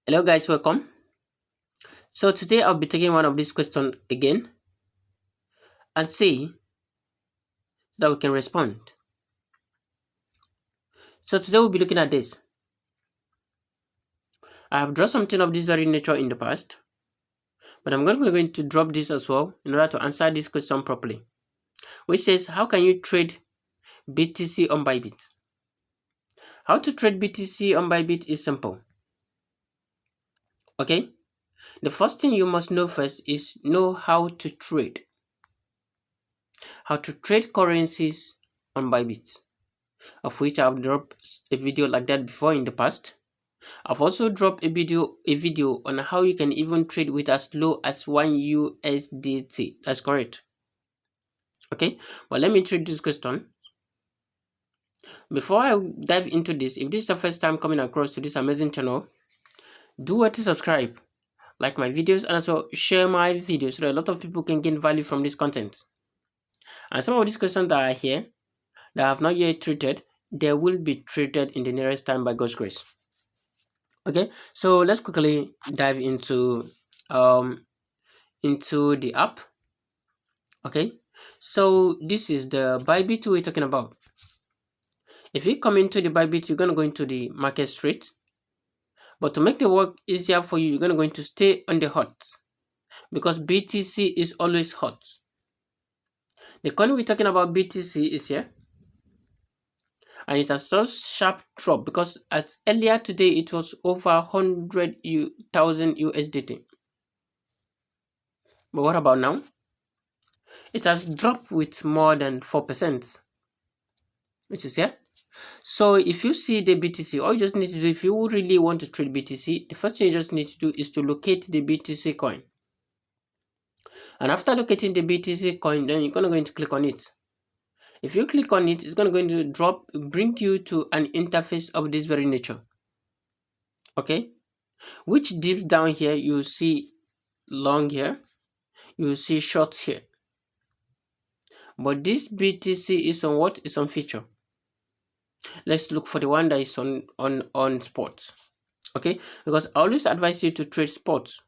Hello guys, welcome. So today I'll be taking one of these questions again and see that we can respond. So today we'll be looking at this. I have drawn something of this very nature in the past, but I'm going to drop this as well in order to answer this question properly, which says how can you trade BTC on Bybit? How to trade BTC on Bybit is simple. Okay, the first thing you must know first is know how to trade. How to trade currencies on Bybit, of which I've dropped a video like that before in the past. I've also dropped a video on how you can even trade with as low as 1 USDT. That's correct. Okay, well, let me treat this question. Before I dive into this, if this is the first time coming across to this amazing channel, do what to subscribe, like my videos, and also share my videos so that a lot of people can gain value from this content. And some of these questions that are here that I have not yet treated, they will be treated in the nearest time by God's grace. Okay, so let's quickly dive into the app. Okay, so this is the Bybit we're talking about. If you come into the Bybit, you're going to go into the market street, but to make the work easier for you, you're going to go into stay on the hot, because BTC is always hot. The coin we're talking about, BTC, is here, and it has just sharp drop because as earlier today it was over 100,000 USDT. But what about now? It has dropped with more than 4%, which is here. So if you see the BTC, all you just need to do, if you really want to trade BTC, the first thing you just need to do is to locate the BTC coin. And after locating the BTC coin, then you're going to click on it. If you click on it, it's going to bring you to an interface of this very nature. Okay, which deep down here you see long here, you see short here. But this BTC is on what? It's on feature. Let's look for the one that is on sports. Okay, because I always advise you to trade sports,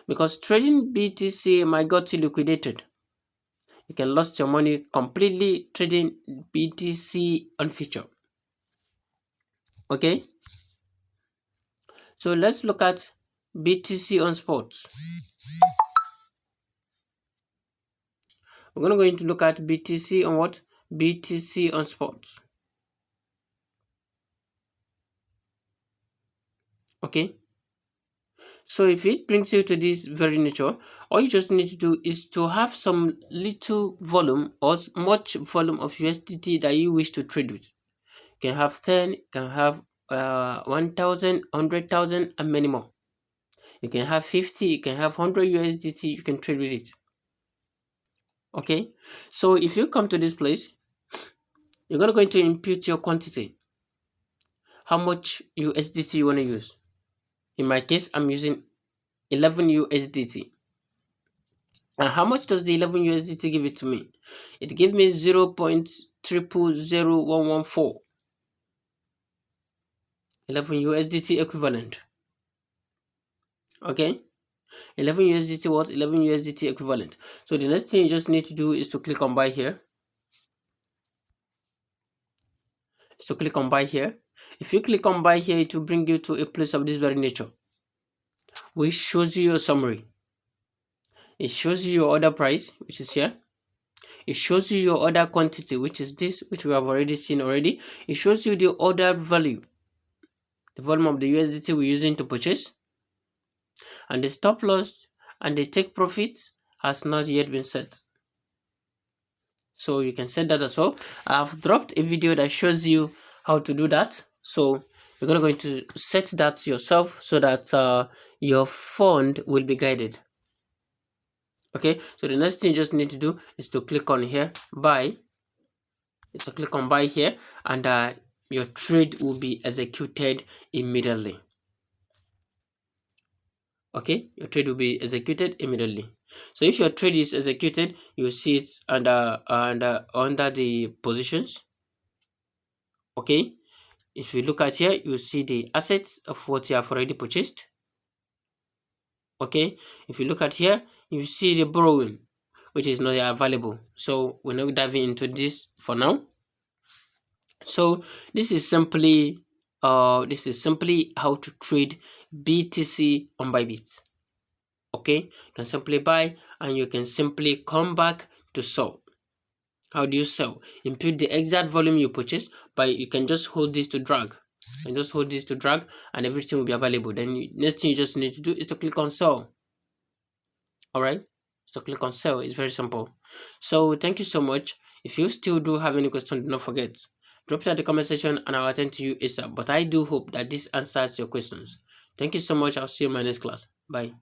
because trading BTC might got you liquidated. You can lose your money completely trading BTC on feature. Okay, so let's look at BTC on sports. We're going to look at BTC on what? BTC on sports. Okay, so if it brings you to this very nature, all you just need to do is to have some little volume or much volume of USDT that you wish to trade with. You can have 10, you can have 1,000, 100,000, and many more. You can have 50, you can have 100 USDT, you can trade with it. Okay, so if you come to this place, you're going to input your quantity, how much USDT you want to use. In my case, I'm using 11 USDT. And how much does the 11 USDT give it to me? It gives me 0.000114. 11 USDT equivalent. Okay, 11 USDT what? 11 USDT equivalent. So the next thing you just need to do is to click on buy here. If you click on buy here, it will bring you to a place of this very nature, which shows you your summary. It shows you your order price, which is here. It shows you your order quantity, which is this, which we have already seen already. It shows you the order value, the volume of the USDT we're using to purchase, and the stop loss and the take profits has not yet been set. So you can set that as well. I've dropped a video that shows you how to do that. So you're going to set that yourself so that your fund will be guided. Okay, so the next thing you just need to do is to click on here, buy. It's to click on buy here, and your trade will be executed immediately. Okay, your trade will be executed immediately. So if your trade is executed, you see it under the positions. Okay, If you look at here, you see the assets of what you have already purchased. Okay, if you look at here, you see the borrowing, which is not available. So we're not diving into this for now. So this is simply how to trade BTC on Bybit. Okay, you can simply buy and you can simply come back to sell. How do you sell? Input the exact volume you purchased, but you can just hold this to drag. And just hold this to drag and everything will be available. Then next thing you just need to do is to click on sell. Alright, so click on sell. It's very simple. So thank you so much. If you still do have any question, do not forget, drop it at the comment section and I'll attend to you ASAP. But I do hope that this answers your questions. Thank you so much. I'll see you in my next class. Bye.